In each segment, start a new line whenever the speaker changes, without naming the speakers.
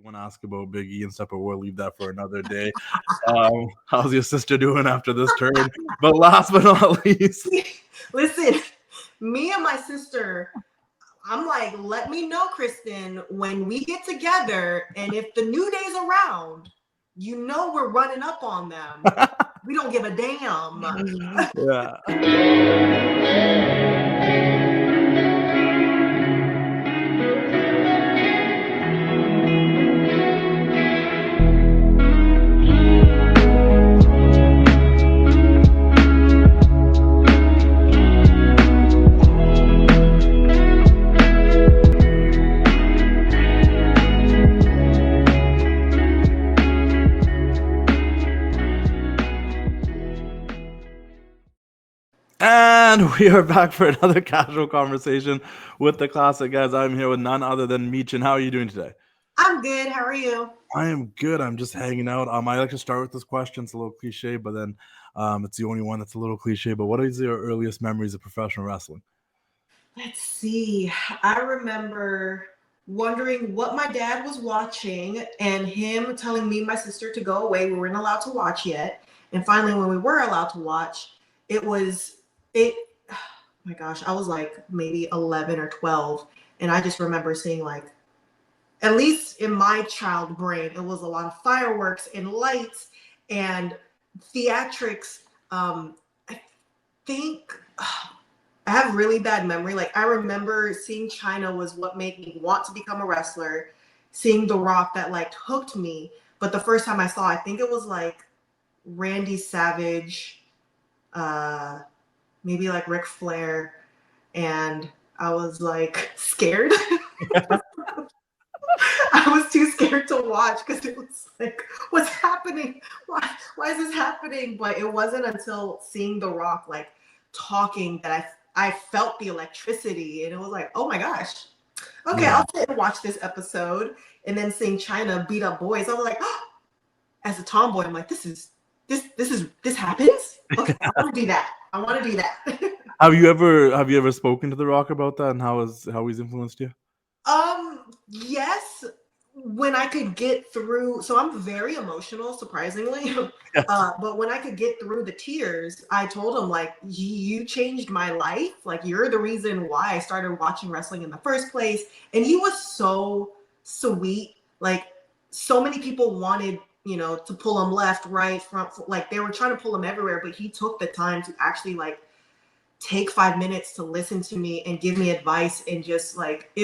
want to ask about Big E and stuff, but we'll leave that for another day. How's your sister doing after this turn? But last but not least,
listen, me and my sister, I'm like, let me know, Kristen, when we get together, and if the New Day's around, you know we're running up on them. We don't give a damn.
Yeah. And we are back for another casual conversation with the classic guys. I'm here with none other than Michin. How are you doing today?
I'm good. How are you?
I am good. I'm just hanging out. I like to start with this question. It's a little cliche, but then it's the only one that's a little cliche. But what is your earliest memories of professional wrestling?
Let's see. I remember wondering what my dad was watching and him telling me and my sister to go away. We weren't allowed to watch yet. And finally, when we were allowed to watch, oh my gosh, I was like maybe 11 or 12. And I just remember seeing, like, at least in my child brain, it was a lot of fireworks and lights and theatrics. I think I have really bad memory. Like, I remember seeing Chyna was what made me want to become a wrestler. Seeing The Rock, that like hooked me. But the first time I saw, I think it was like Randy Savage, maybe like Ric Flair, and I was like scared. I was too scared to watch because it was like, what's happening? Why is this happening? But it wasn't until seeing The Rock like talking that I felt the electricity, and it was like, oh my gosh. Okay, yeah. I'll sit and watch this episode. And then seeing Chyna beat up boys, I was like, oh, as a tomboy, I'm like, this happens? Okay, I want to do that. I want to do that.
Have you ever spoken to The Rock about that and how he's influenced you?
Yes, when I could get through. So I'm very emotional, surprisingly. But when I could get through the tears, I told him, like, you changed my life. Like, you're the reason why I started watching wrestling in the first place. And he was so sweet. Like, so many people wanted, to pull him left, right, front, like they were trying to pull him everywhere, but he took the time to actually like take 5 minutes to listen to me and give me advice. And just like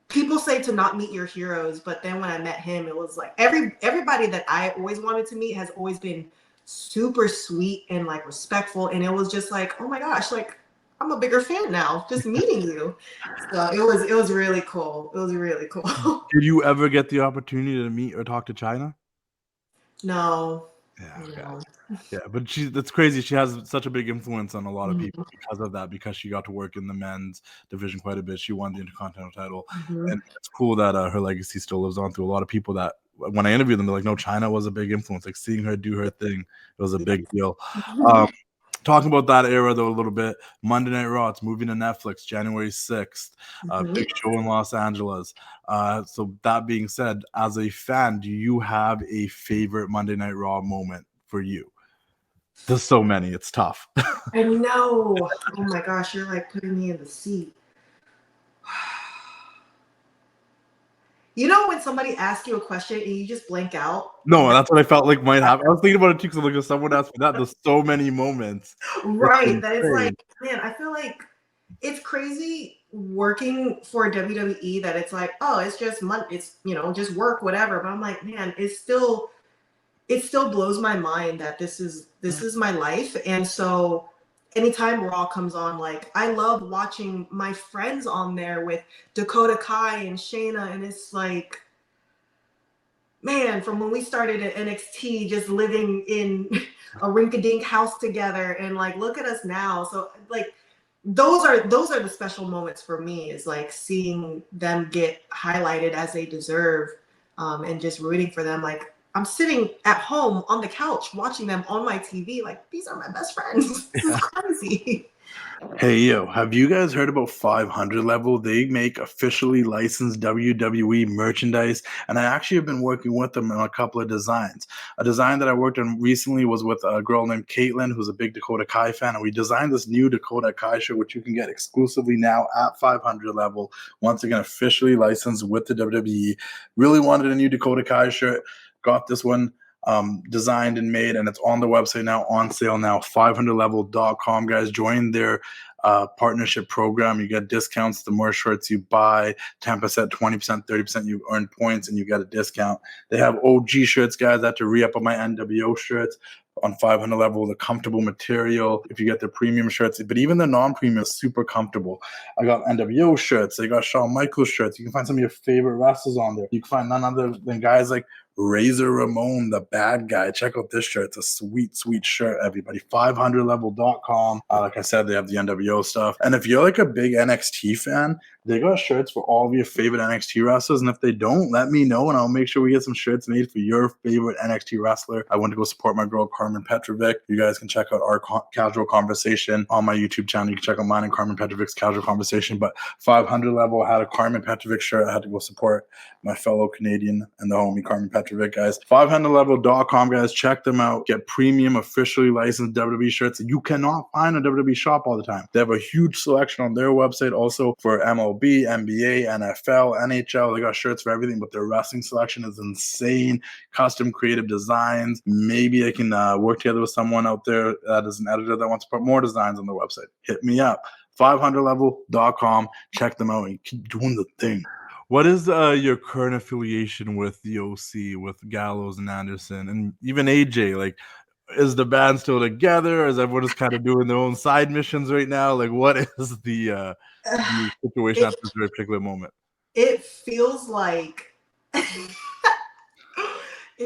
people say to not meet your heroes, but then when I met him, it was like everybody that I always wanted to meet has always been super sweet and like respectful. And it was just like, oh my gosh, like I'm a bigger fan now just meeting you. So it was really cool. It was really cool.
Did you ever get the opportunity to meet or talk to Chyna?
No.
Yeah. Okay. Yeah, but that's crazy. She has such a big influence on a lot of people because of that, because she got to work in the men's division quite a bit. She won the Intercontinental title. And it's cool that her legacy still lives on through a lot of people that when I interviewed them, they're like, no, Chyna was a big influence. Like seeing her do her thing, it was a big deal. Talking about that era, though, a little bit, Monday Night Raw, it's moving to Netflix January 6th, big show in Los Angeles. So that being said, as a fan, do you have a favorite Monday Night Raw moment for you? There's so many. It's tough.
I know. Oh, my gosh. You're like putting me in the seat. You know when somebody asks you a question and you just blank out?
No, that's what I felt like might happen. I was thinking about it too because like if someone asked me that, there's so many moments.
Right. That it's like, man, I feel like it's crazy working for WWE that it's like, oh, it's just it's just work, whatever. But I'm like, man, it still blows my mind that this is my life. And so anytime Raw comes on, like I love watching my friends on there with Dakota Kai and Shayna, and it's like, man, from when we started at NXT, just living in a rink-a-dink house together, and like look at us now. So like those are the special moments for me, is like seeing them get highlighted as they deserve, and just rooting for them. Like I'm sitting at home on the couch watching them on my TV. Like, these are my best friends. This is crazy.
Hey yo, have you guys heard about 500 Level? They make officially licensed WWE merchandise, and I actually have been working with them on a couple of designs. A design that I worked on recently was with a girl named Caitlin, who's a big Dakota Kai fan, and we designed this new Dakota Kai shirt, which you can get exclusively now at 500 Level. Once again, officially licensed with the WWE. Really wanted a new Dakota Kai shirt. Got this one designed and made, and it's on the website now, on sale now, 500level.com. Guys, join their partnership program. You get discounts the more shirts you buy, 10%, 20%, 30%. You earn points and you get a discount. They have OG shirts, guys. I had to re-up on my NWO shirts on 500 Level, the comfortable material if you get the premium shirts, but even the non-premium is super comfortable. I got NWO shirts. They got Shawn Michaels shirts. You can find some of your favorite wrestlers on there. You can find none other than guys like Razor Ramon, the bad guy. Check out this shirt. It's a sweet, sweet shirt, everybody. 500level.com. Like I said, they have the NWO stuff. And if you're like a big NXT fan, they got shirts for all of your favorite NXT wrestlers. And if they don't, let me know and I'll make sure we get some shirts made for your favorite NXT wrestler. I went to go support my girl, Carmen Petrovic. You guys can check out our casual conversation on my YouTube channel. You can check out mine and Carmen Petrovic's casual conversation. But 500 Level had a Carmen Petrovic shirt. I had to go support my fellow Canadian and the homie Carmen Petrovic, guys. 500level.com, guys. Check them out. Get premium, officially licensed WWE shirts that you cannot find on WWE shop all the time. They have a huge selection on their website also for MLB, NBA, NFL, NHL. They got shirts for everything, but their wrestling selection is insane. Custom creative designs. Maybe I can work together with someone out there that is an editor that wants to put more designs on their website. Hit me up. 500level.com. Check them out and keep doing the thing. What is your current affiliation with the OC, with Gallows and Anderson, and even AJ? Like, is the band still together? Is everyone just kind of doing their own side missions right now? Like, what is the situation at this very particular moment?
It feels like it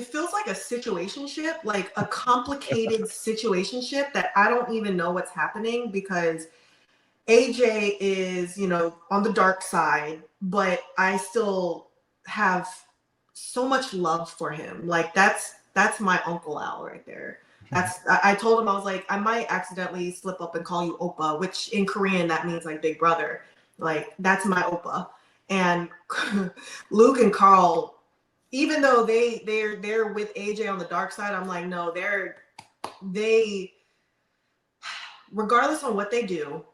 feels like a situationship, like a complicated situationship that I don't even know what's happening, because AJ is, on the dark side, but I still have so much love for him. Like that's my Uncle Al right there. I told him, I was like, I might accidentally slip up and call you Oppa, which in Korean that means like big brother. Like that's my Oppa. And Luke and Carl, even though they're with AJ on the dark side, I'm like, no, they regardless on what they do,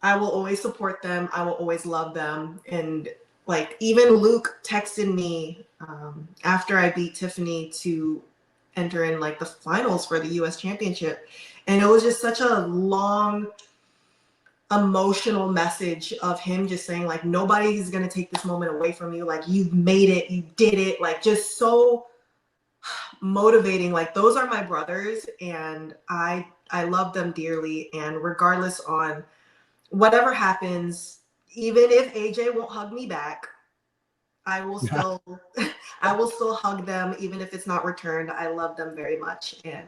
I will always support them. I will always love them. And like, even Luke texted me after I beat Tiffany to enter in like the finals for the US Championship. And it was just such a long, emotional message of him just saying like, nobody's going to take this moment away from you. Like, you've made it, you did it. Like, just so motivating. Like, those are my brothers and I love them dearly. And regardless on whatever happens, even if AJ won't hug me back, I will still hug them, even if it's not returned. I love them very much, and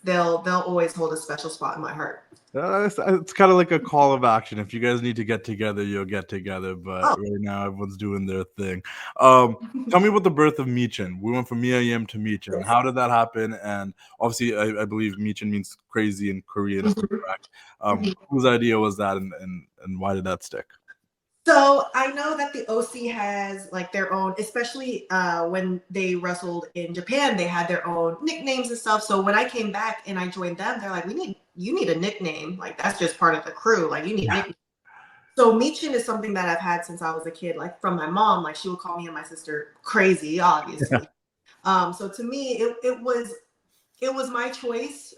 they'll always hold a special spot in my heart.
It's kind of like a call of action. If you guys need to get together, you'll get together. But right now, everyone's doing their thing. Tell me about the birth of Michin. We went from Mia Yim to Michin. Yes. How did that happen? And obviously, I believe Michin means crazy in Korean. Is correct. Whose idea was that, and why did that stick?
So I know that the OC has like their own, especially when they wrestled in Japan, they had their own nicknames and stuff. So when I came back and I joined them, they're like, you need a nickname. Like, that's just part of the crew. Like, you need a nickname. So Michin is something that I've had since I was a kid, like from my mom. Like, she would call me and my sister crazy, obviously. So to me, it was my choice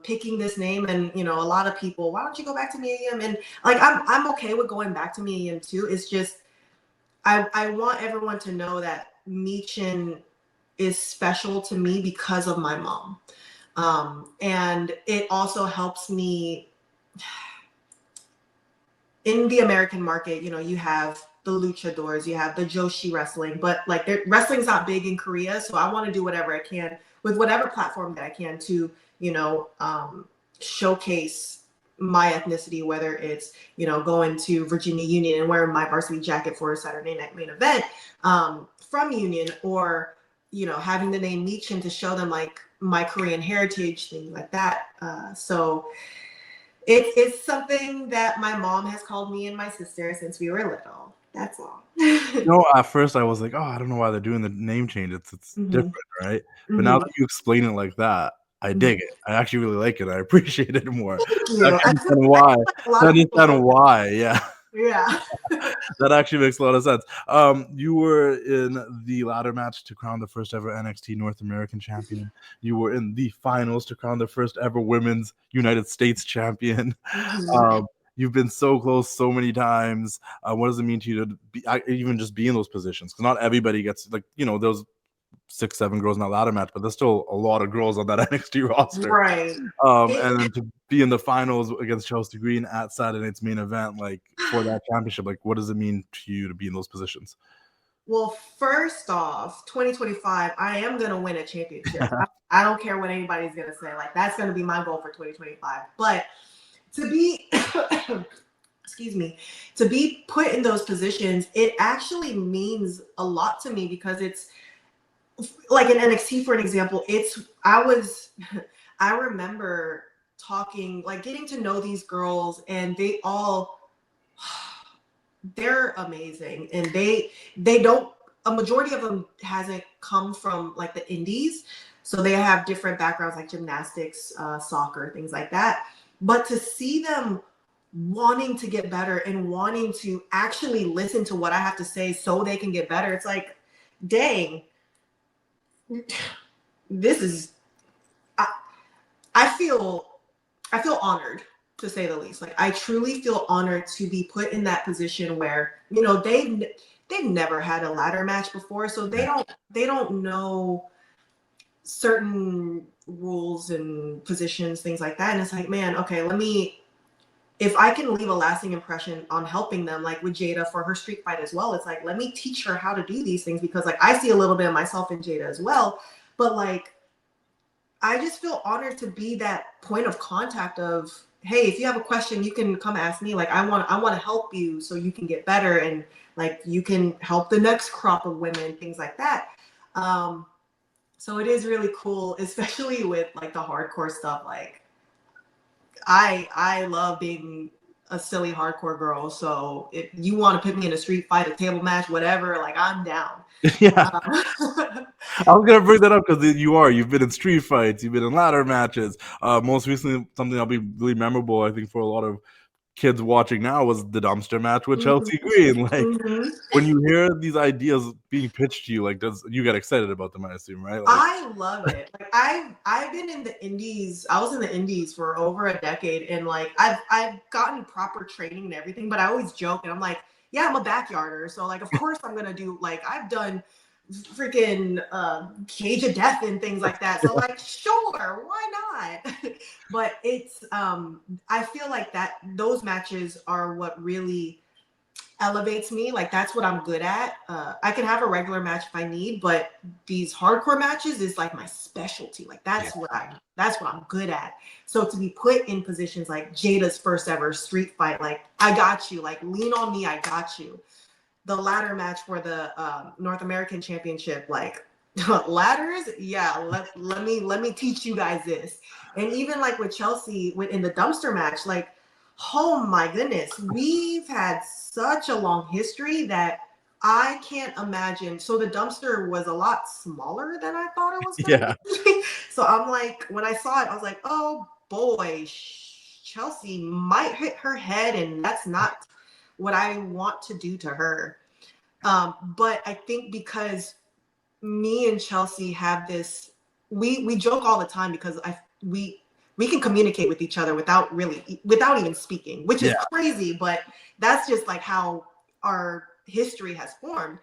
picking this name. And a lot of people, why don't you go back to Mia Yim? And like, I'm okay with going back to Mia Yim too. It's just I want everyone to know that Michin is special to me because of my mom. And it also helps me in the American market. You have the luchadors, you have the Joshi wrestling, but like wrestling's not big in Korea. So I want to do whatever I can with whatever platform that I can to, showcase my ethnicity, whether it's, going to Virginia Union and wearing my varsity jacket for a Saturday night main event from Union, or, having the name Michin to show them like my Korean heritage, things like that. So It's something that my mom has called me and my sister since we were little. That's all.
At first I was like, oh, I don't know why they're doing the name change. It's different, right? But now that you explain it like that, I dig it. I actually really like it. I appreciate it more.
Thank
I
you.
understand why. I understand why. Yeah.
Yeah.
That actually makes a lot of sense. You were in the ladder match to crown the first ever NXT North American champion. You were in the finals to crown the first ever women's United States champion. You've been so close so many times. What does it mean to you to be, even just be in those positions? Because not everybody gets, like, those 6-7 girls in that ladder match, but there's still a lot of girls on that NXT roster.
Right.
And then to be in the finals against Chelsea Green at Saturday night's main event, like for that championship, like what does it mean to you to be in those positions?
Well, first off, 2025, I am going to win a championship. I don't care what anybody's going to say. Like, that's going to be my goal for 2025. But to be, excuse me, to be put in those positions, it actually means a lot to me because it's like in NXT, for an example, I remember talking, like getting to know these girls, and they're amazing, and they don't, a majority of them hasn't come from like the indies, so they have different backgrounds like gymnastics, soccer, things like that. But to see them wanting to get better and wanting to actually listen to what I have to say so they can get better, it's like, dang, this is, I feel honored, to say the least. Like, I truly feel honored to be put in that position where, they've never had a ladder match before, so they don't know certain rules and positions, things like that. And it's like, man, okay, if I can leave a lasting impression on helping them, like with Jada for her street fight as well, it's like, let me teach her how to do these things, because like I see a little bit of myself in Jada as well. But like, I just feel honored to be that point of contact of, hey, if you have a question, you can come ask me. Like, I want to help you so you can get better, and like you can help the next crop of women, things like that. So it is really cool, especially with like the hardcore stuff. Like, I love being a silly hardcore girl. So if you want to put me in a street fight, a table match, whatever, like I'm down.
Yeah. I was gonna bring that up because you've been in street fights, you've been in ladder matches. Most recently, something that'll be really memorable, I think, for a lot of kids watching now was the dumpster match with Chelsea Green. Like, when you hear these ideas being pitched to you, like, you get excited about them, I assume, right? Like,
I love it. Like, I've been in the indies. I was in the indies for over a decade, and like I've gotten proper training and everything. But I always joke, and I'm like, yeah, I'm a backyarder, so like of course I'm gonna do, like, I've done freaking Cage of Death and things like that. So like, sure, why not? But it's I feel like those matches are what really elevates me. Like, that's what I'm good at. I can have a regular match if I need, but these hardcore matches is like my specialty. Like, that's what I'm good at. So to be put in positions like Jada's first ever street fight, like, I got you, like, lean on me, I got you. The ladder match for the North American Championship, like, ladders, yeah, let me teach you guys this. And even like with Chelsea in the dumpster match, like, oh my goodness, we've had such a long history that I can't imagine. So the dumpster was a lot smaller than I thought it was gonna be. So I'm like, when I saw it, I was like, oh boy, Chelsea might hit her head, and that's not what I want to do to her. But I think because me and Chelsea have this, we joke all the time because we can communicate with each other without even speaking, which is crazy, but that's just like how our history has formed.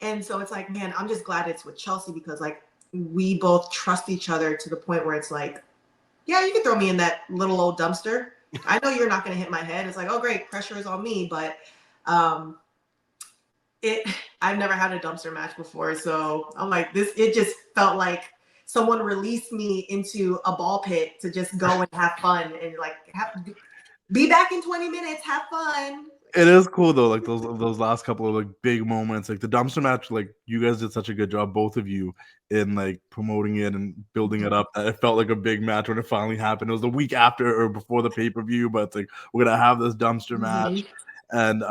And so it's like, man, I'm just glad it's with Chelsea, because like we both trust each other to the point where it's like, yeah, you can throw me in that little old dumpster. I know you're not going to hit my head. It's like, oh great, pressure is on me. But I've never had a dumpster match before, so I'm like, it just felt like someone released me into a ball pit to just go and have fun and like be back in 20 minutes, have fun.
It is cool though, like those last couple of like big moments, like the dumpster match. Like you guys did such a good job, both of you, in like promoting it and building it up. That it felt like a big match when it finally happened. It was the week after or before the pay-per-view, but it's like we're gonna have this dumpster match, and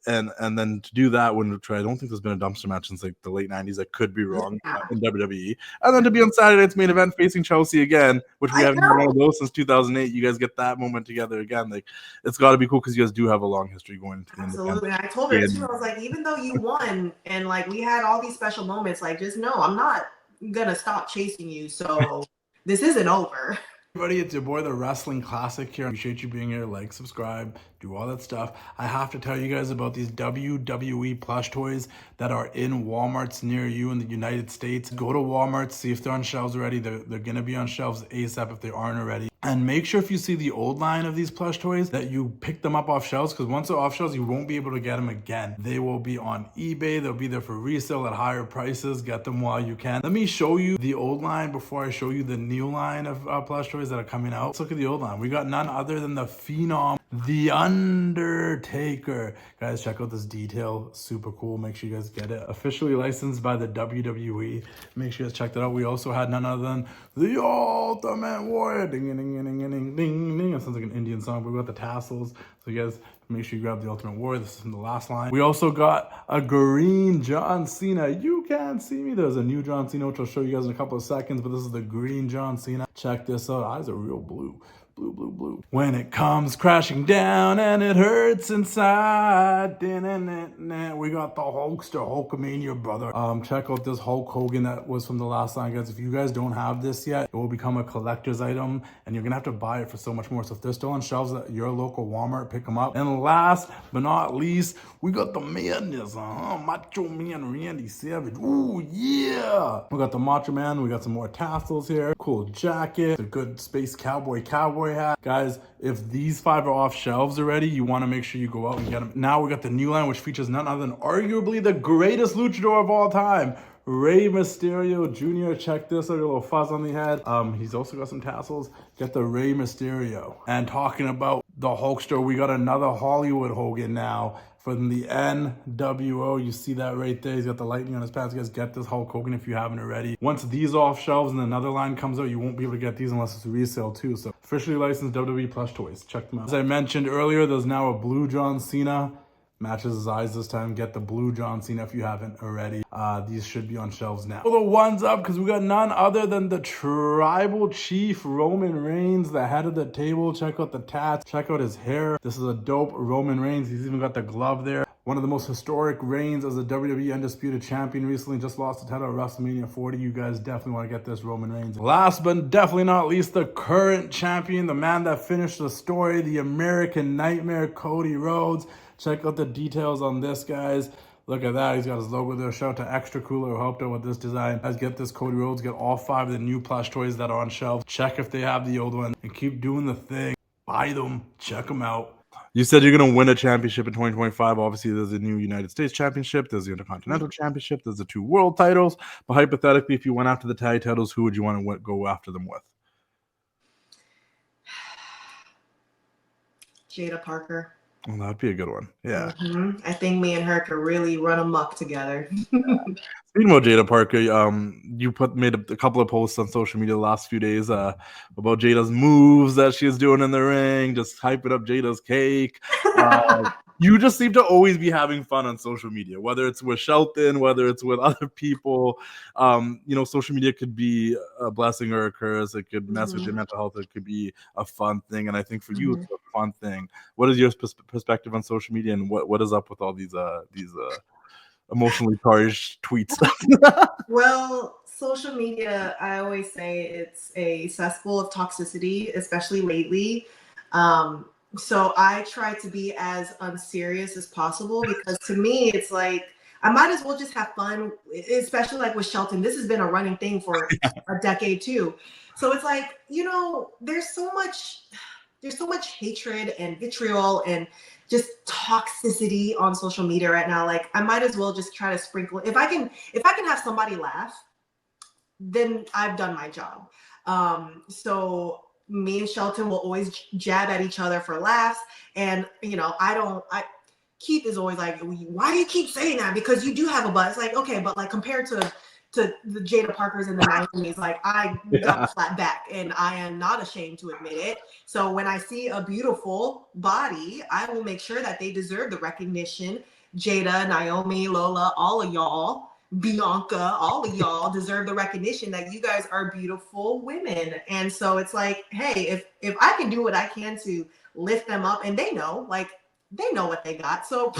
and then to do that when I don't think there's been a dumpster match since like the late '90s. I could be wrong in WWE, and then to be on Saturday night's main event facing Chelsea again, which we haven't had one of those since 2008. You guys get that moment together again. Like it's got to be cool because you guys do have a long history going into the
Absolutely. I told her too. I was like, even though you won and like we had all these special moments, like just know I'm not gonna stop chasing you. So this isn't over.
Everybody, it's your boy, the Wrestling Classic here. I appreciate you being here. Like, subscribe, do all that stuff. I have to tell you guys about these WWE plush toys that are in Walmarts near you in the United States. Go to Walmart, see if they're on shelves already. They're going to be on shelves ASAP if they aren't already. And make sure if you see the old line of these plush toys that you pick them up off shelves, because once they're off shelves, you won't be able to get them again. They will be on eBay. They'll be there for resale at higher prices. Get them while you can. Let me show you the old line before I show you the new line of plush toys that are coming out. Let's look at the old line. We got none other than the Phenom, The Undertaker. Guys, check out this detail. Super cool. Make sure you guys get it. Officially licensed by the WWE. Make sure you guys check that out. We also had none other than the Ultimate Warrior. Ding, ding, ding, ding, ding, ding, ding. It sounds like an Indian song, but we got the tassels. So you guys, make sure you grab the Ultimate Warrior. This is from the last line. We also got a green John Cena. You can't see me. There's a new John Cena, which I'll show you guys in a couple of seconds, but this is the green John Cena. Check this out. Eyes are real blue. Blue, blue, blue. When it comes crashing down and it hurts inside. We got the Hulkster, Hulkamania, brother. Check out this Hulk Hogan that was from the last line, guys. If you guys don't have this yet, it will become a collector's item and you're gonna have to buy it for so much more. So if they're still on shelves at your local Walmart, pick them up. And last but not least, we got the madness, Macho Man Randy Savage. Ooh, yeah. We got the Macho Man. We got some more tassels here. Cool jacket. A good space cowboy hat. Guys, if these 5 are off shelves already, you want to make sure you go out and get them. Now we got the new line, which features none other than arguably the greatest luchador of all time, Rey Mysterio Jr. Check this out, a little fuzz on the head. He's also got some tassels. Get the Rey Mysterio. And talking about the Hulkster, we got another Hollywood Hogan now from the NWO. You see that right there. He's got the lightning on his pants. You guys get this Hulk Hogan if you haven't already. Once these off shelves and another line comes out, you won't be able to get these unless it's resale too. So officially licensed WWE plush toys. Check them out. As I mentioned earlier, there's now a blue John Cena. Matches his eyes this time. Get the blue John Cena if you haven't already. These should be on shelves now. Pull the ones up because we got none other than the Tribal Chief Roman Reigns, the head of the table. Check out the tats. Check out his hair. This is a dope Roman Reigns. He's even got the glove there. One of the most historic reigns as a WWE Undisputed Champion. Recently just lost the title at WrestleMania 40. You guys definitely want to get this Roman Reigns. Last but definitely not least, the current champion, the man that finished the story, the American Nightmare, Cody Rhodes. Check out the details on this, guys. Look at that. He's got his logo there. Shout out to Extra Cooler who helped out with this design. Guys, get this Cody Rhodes. Get all 5 of the new plush toys that are on shelves. Check if they have the old one. And keep doing the thing. Buy them. Check them out. You said you're going to win a championship in 2025. Obviously, there's a new United States Championship. There's the Intercontinental Championship. There's the 2 world titles. But hypothetically, if you went after the tag titles, who would you want to go after them with?
Jada Parker.
Well, that'd be a good one. Yeah.
I think me and her could really run amok together.
Speaking about Jada Parker, you made a couple of posts on social media the last few days about Jada's moves that she's doing in the ring, just hyping up Jada's cake. You just seem to always be having fun on social media, whether it's with Shelton, whether it's with other people. Social media could be a blessing or a curse. It could mess with your mental health. It could be a fun thing. And I think for you, it's a fun thing. What is your perspective on social media, and what is up with all these emotionally charged tweets?
Well, social media, I always say it's a cesspool of toxicity, especially lately. So I try to be as unserious as possible because to me, it's like, I might as well just have fun, especially like with Shelton. This has been a running thing for a decade too. So it's like, there's so much hatred and vitriol and just toxicity on social media right now. Like I might as well just try to sprinkle. If I can have somebody laugh, then I've done my job. So me and Shelton will always jab at each other for laughs. And, Keith is always like, why do you keep saying that? Because you do have a butt. It's like, okay, but like compared to the Jada Parkers and the Naomi's, like I got a flat back and I am not ashamed to admit it. So when I see a beautiful body, I will make sure that they deserve the recognition. Jada, Naomi, Lola, all of y'all, Bianca, all of y'all deserve the recognition that you guys are beautiful women. And so it's like, hey, if I can do what I can to lift them up, and they know what they got. So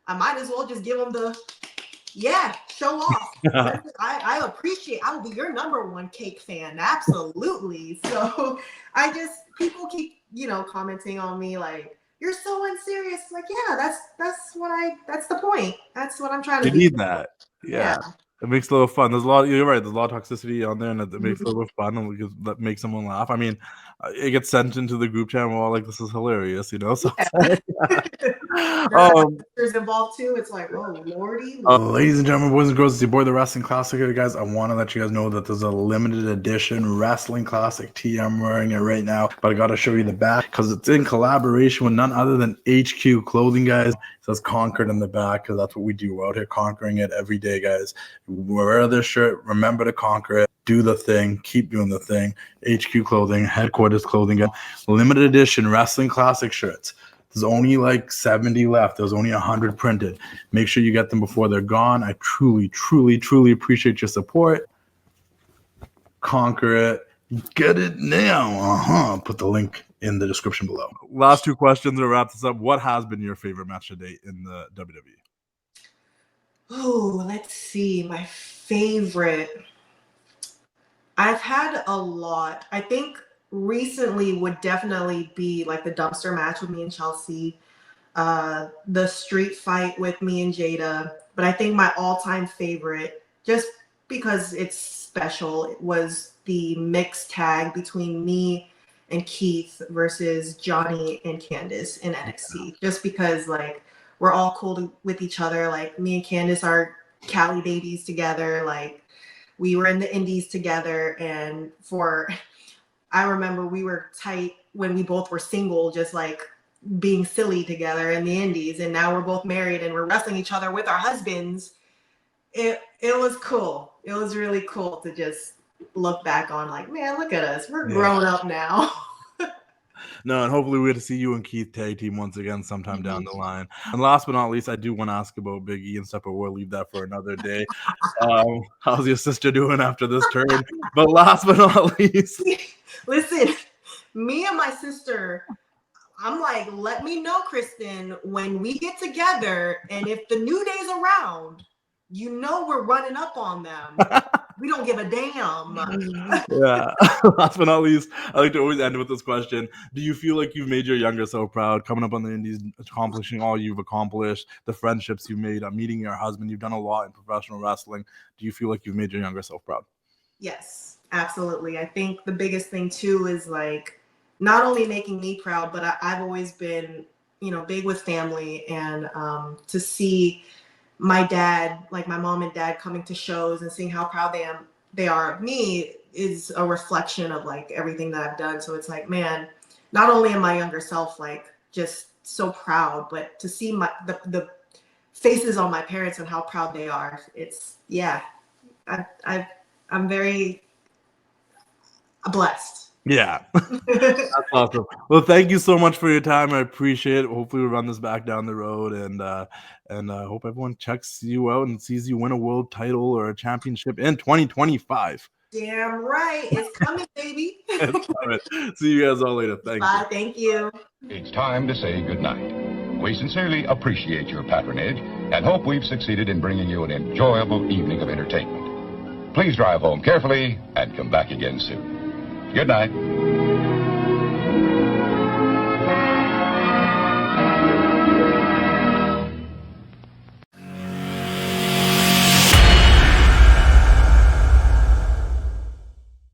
I might as well just give them the, show off. I appreciate, I will be your number one cake fan. Absolutely. So people keep, commenting on me like, you're so unserious. Like, yeah, that's the point. That's what I'm trying to do.
You need that. Yeah. It makes it a little fun. You're right. There's a lot of toxicity on there, and it makes it a little fun, and that makes someone laugh. I mean, it gets sent into the group chat, and we're all like, this is hilarious, So
there's involved too. It's like, oh, lordy.
Ladies and gentlemen, boys and girls, it's your boy, the Wrestling Classic here, guys. I want to let you guys know that there's a limited edition Wrestling Classic tee. I'm wearing it right now, but I got to show you the back because it's in collaboration with none other than HQ Clothing, guys. It says Conquered in the back because that's what we do. We're out here conquering it every day, guys. Wear this shirt, remember to conquer it. Do the thing, keep doing the thing. HQ Clothing, Headquarters Clothing, limited edition Wrestling Classic shirts. There's only like 70 left. There's only 100 printed. Make sure you get them before they're gone. I truly, truly, truly appreciate your support. Conquer it. Get it now. Put the link in the description below. Last two questions to wrap this up. What has been your favorite match to date in the WWE?
Oh, let's see. My favorite. I've had a lot. I think recently would definitely be like the dumpster match with me and Chelsea, the street fight with me and Jada. But I think my all-time favorite, just because it's special, it was the mixed tag between me and Keith versus Johnny and Candice in NXT. Just because like we're all cool with each other. Like me and Candice are Cali babies together. Like we were in the indies together, and I remember we were tight when we both were single, just like being silly together in the indies. And now we're both married and we're wrestling each other with our husbands. It was cool. It was really cool to just look back on like, man, look at us. We're grown up now.
No, and hopefully we get to see you and Keith tag team once again sometime down the line. And last but not least, I do want to ask about Big E and stuff, but we'll leave that for another day. How's your sister doing after this turn? But last but not least,
listen, me and my sister, I'm like, let me know, Kristen, when we get together, and if the New Day's around, we're running up on them. We don't give a damn.
Yeah. Last but not least, I like to always end with this question. Do you feel like you've made your younger self proud, coming up on the indies, accomplishing all you've accomplished, the friendships you made, meeting your husband? You've done a lot in professional wrestling. Do you feel like you've made your younger self proud?
Yes, absolutely. I think the biggest thing too is like not only making me proud, but I've always been, big with family, and to see my dad, like my mom and dad, coming to shows and seeing how proud they are of me is a reflection of like everything that I've done. So it's like, man, not only am my younger self like just so proud, but to see the faces on my parents and how proud they are, I'm very blessed.
Yeah. That's awesome. Well, thank you so much for your time. I appreciate it. Hopefully we'll run this back down the road, and I hope everyone checks you out and sees you win a world title or a championship in 2025.
Damn right. It's coming, baby.
It's coming. See you guys all later.
Bye. Thank you.
It's time to say goodnight. We sincerely appreciate your patronage and hope we've succeeded in bringing you an enjoyable evening of entertainment. Please drive home carefully and come back again soon. Good night.